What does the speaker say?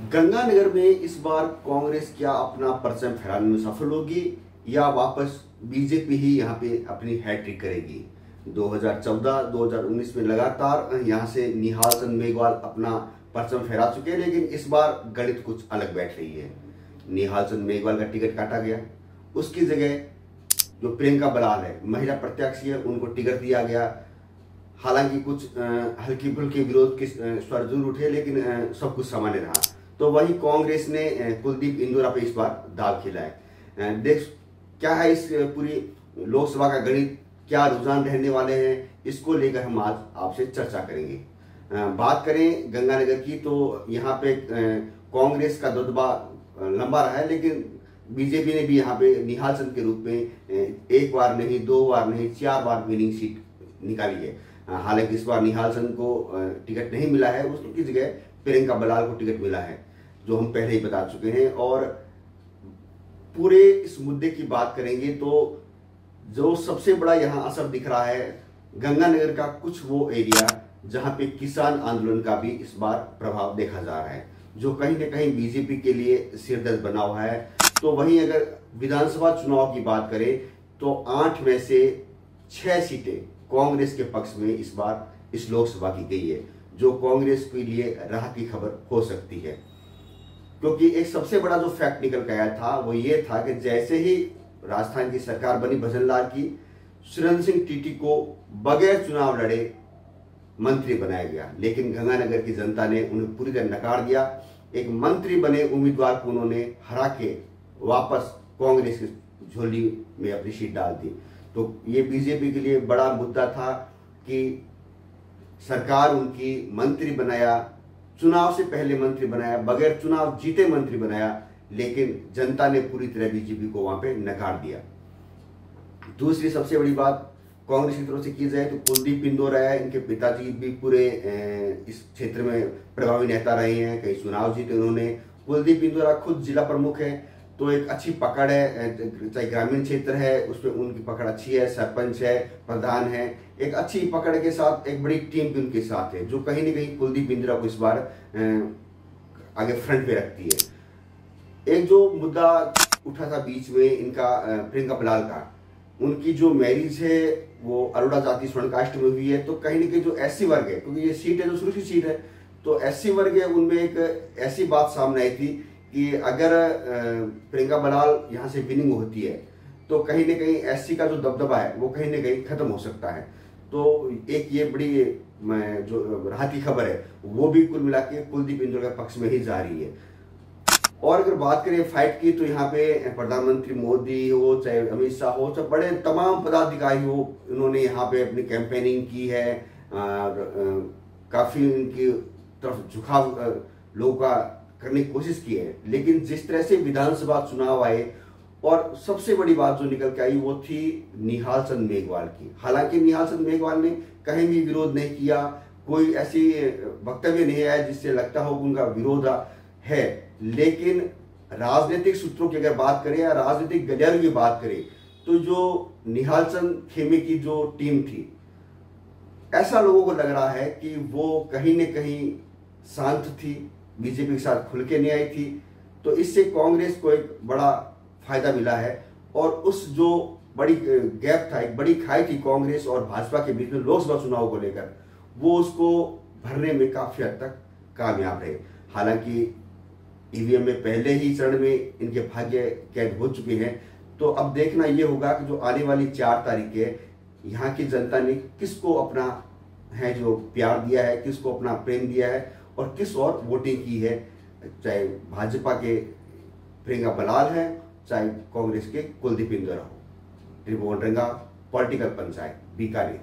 गंगानगर में इस बार कांग्रेस क्या अपना परचम फहराने में सफल होगी या वापस बीजेपी ही यहां पे अपनी हैट्रिक करेगी। 2014-2019 में लगातार यहां से निहाल चंद मेघवाल अपना परचम फहरा चुके हैं, लेकिन इस बार गणित कुछ अलग बैठ रही है। निहाल चंद मेघवाल का टिकट काटा गया, उसकी जगह जो प्रियंका बलाल है, महिला प्रत्याशी है, उनको टिकट दिया गया। हालांकि कुछ हल्की फुल्की विरोध के स्वर जरूर उठे, लेकिन सब कुछ सामान्य रहा। तो वही कांग्रेस ने कुलदीप इंदौरा पे इस बार दाव खेला है। देख क्या है इस पूरी लोकसभा का गणित, क्या रुझान रहने वाले हैं, इसको लेकर हम आज आपसे चर्चा करेंगे। बात करें गंगानगर की तो यहाँ पे कांग्रेस का दबदबा लंबा रहा है, लेकिन बीजेपी ने भी यहाँ पे निहाल चंद के रूप में एक बार नहीं, दो बार नहीं, 4 बार विनिंग सीट निकाली है। हालांकि इस बार निहाल चंद को टिकट नहीं मिला है, उसकी जगह प्रियंका बलाल को टिकट मिला है, जो हम पहले ही बता चुके हैं। और पूरे इस मुद्दे की बात करेंगे तो जो सबसे बड़ा यहाँ असर दिख रहा है गंगानगर का कुछ वो एरिया जहाँ पे किसान आंदोलन का भी इस बार प्रभाव देखा जा रहा है, जो कहीं ना कहीं बीजेपी के लिए सिरदर्द बना हुआ है। तो वहीं अगर विधानसभा चुनाव की बात करें तो 8 में से 6 सीटें कांग्रेस के पक्ष में इस बार इस लोकसभा की गई है, जो कांग्रेस के लिए राहत की खबर हो सकती है। क्योंकि एक सबसे बड़ा जो फैक्ट निकल के आया था वो ये था कि जैसे ही राजस्थान की सरकार बनी भजनलाल की, सुरेंद्र सिंह टीटी को बगैर चुनाव लड़े मंत्री बनाया गया, लेकिन गंगानगर की जनता ने उन्हें पूरी तरह नकार दिया। एक मंत्री बने उम्मीदवार को उन्होंने हरा के वापस कांग्रेस की झोली में अपनी सीट डाल दी। तो ये बीजेपी के लिए बड़ा मुद्दा था कि सरकार उनकी मंत्री बनाया, चुनाव से पहले मंत्री बनाया, बगैर चुनाव जीते मंत्री बनाया, लेकिन जनता ने पूरी तरह बीजेपी को वहां पे नकार दिया। दूसरी सबसे बड़ी बात कांग्रेस की तरफ से की जाए तो कुलदीप इंदौरा है, इनके पिताजी भी पूरे इस क्षेत्र में प्रभावी नेता रहे हैं, कई चुनाव जीते उन्होंने। कुलदीप इंदौरा खुद जिला प्रमुख है, तो एक अच्छी पकड़ है, चाहे ग्रामीण क्षेत्र है उसमें उनकी पकड़ अच्छी है, सरपंच है, प्रधान है, एक अच्छी पकड़ के साथ एक बड़ी टीम भी उनके साथ है, जो कहीं ना कहीं कुलदीप इंदिरा को इस बार आगे फ्रंट पे रखती है। एक जो मुद्दा उठा था बीच में इनका प्रियंका बलाल का, उनकी जो मैरिज है वो अरोड़ा जाति स्वर्ण कास्ट में हुई है, तो कहीं ना कहीं जो एससी वर्ग है, क्योंकि ये सीट है जो सुरक्षित सीट है, तो एससी वर्ग है उनमें एक ऐसी बात सामने आई थी कि अगर प्रियंका बलाल यहाँ से विनिंग होती है तो कहीं ना कहीं एससी का जो दबदबा है वो कहीं ना कहीं खत्म हो सकता है। तो एक ये बड़ी जो राहत की खबर है वो भी कुल मिला के कुलदीप इंदौरा के पक्ष में ही जा रही है। और अगर बात करें फाइट की तो यहाँ पे प्रधानमंत्री मोदी हो, चाहे अमित शाह हो, चाहे बड़े तमाम पदाधिकारी हो, उन्होंने यहाँ पे अपनी कैंपेनिंग की है और काफी उनकी तरफ झुकाव लोगों का करने की कोशिश की है। लेकिन जिस तरह से विधानसभा चुनाव आए और सबसे बड़ी बात जो निकल के आई वो थी निहाल चंद मेघवाल की। हालांकि निहाल चंद मेघवाल ने कहीं भी विरोध नहीं किया, कोई ऐसी वक्तव्य नहीं आया जिससे लगता हो उनका विरोध है, लेकिन राजनीतिक सूत्रों की अगर बात करें या राजनीतिक गलियारों की बात करें तो जो निहाल चंद खेमे की जो टीम थी, ऐसा लोगों को लग रहा है कि वो कहीं न कहीं शांत थी, बीजेपी के साथ खुल के नहीं आई थी। तो इससे कांग्रेस को एक बड़ा फायदा मिला है और उस जो बड़ी गैप था, एक बड़ी खाई थी कांग्रेस और भाजपा के बीच में लोकसभा चुनाव को लेकर, वो उसको भरने में काफी हद तक कामयाब रहे। हालांकि ईवीएम में पहले ही चरण में इनके भाग्य कैद हो चुके हैं, तो अब देखना यह होगा कि जो आने वाली 4 तारीख है यहाँ की जनता ने किसको अपना है जो प्यार दिया है, किसको अपना प्रेम दिया है और किस और वोटिंग की है, चाहे भाजपा के प्रियंका बलाल है, चाहे कांग्रेस के कुलदीप इंदौरा हो। त्रिभुवन रंगा, पॉलिटिकल पंचायत, बीकानेर।